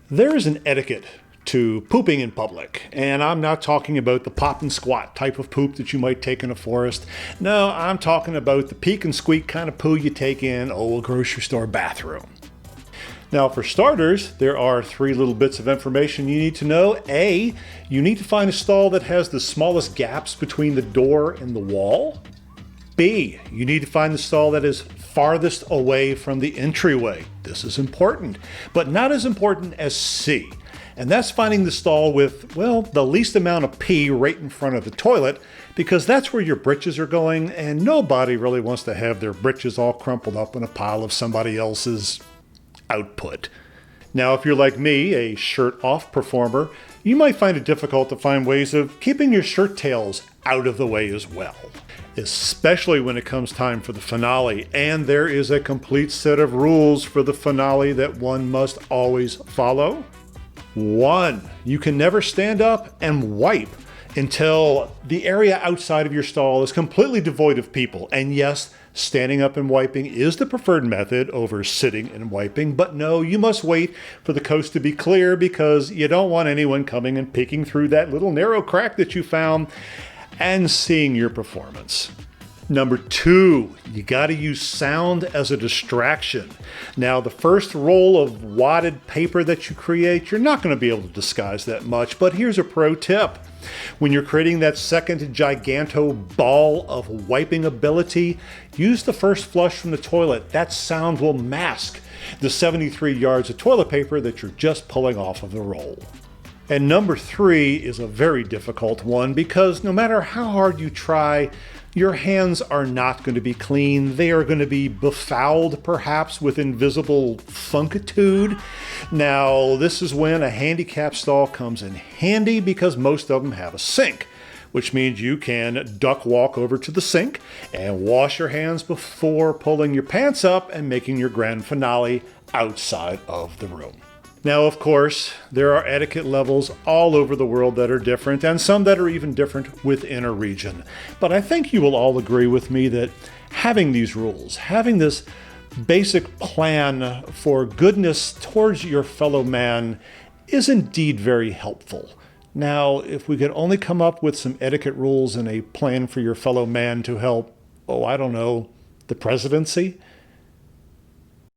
There is an etiquette to pooping in public, and I'm not talking about the pop and squat type of poop that you might take in a forest. No, I'm talking about the peek and squeak kind of poo you take in, a grocery store bathroom. Now, for starters, there are 3 little bits of information you need to know. A, you need to find a stall that has the smallest gaps between the door and the wall. B, you need to find the stall that is farthest away from the entryway. This is important, but not as important as C. And that's finding the stall with, well, the least amount of pee right in front of the toilet, because that's where your britches are going, and nobody really wants to have their britches all crumpled up in a pile of somebody else's output. Now, if you're like me, a shirt-off performer, you might find it difficult to find ways of keeping your shirttails out of the way as well, especially when it comes time for the finale. And there is a complete set of rules for the finale that one must always follow. 1, you can never stand up and wipe until the area outside of your stall is completely devoid of people. And yes, standing up and wiping is the preferred method over sitting and wiping, but no, you must wait for the coast to be clear, because you don't want anyone coming and peeking through that little narrow crack that you found and seeing your performance. Number 2, you got to use sound as a distraction. Now, the first roll of wadded paper that you create, you're not going to be able to disguise that much, but here's a pro tip. When you're creating that second giganto ball of wiping ability, use the first flush from the toilet. That sound will mask the 73 yards of toilet paper that you're just pulling off of the roll. And number 3 is a very difficult one, because no matter how hard you try, your hands are not going to be clean. They are going to be befouled, perhaps with invisible funkitude. Now, this is when a handicap stall comes in handy, because most of them have a sink, which means you can duck walk over to the sink and wash your hands before pulling your pants up and making your grand finale outside of the room. Now, of course, there are etiquette levels all over the world that are different, and some that are even different within a region. But I think you will all agree with me that having these rules, having this basic plan for goodness towards your fellow man, is indeed very helpful. Now, if we could only come up with some etiquette rules and a plan for your fellow man to help, the presidency,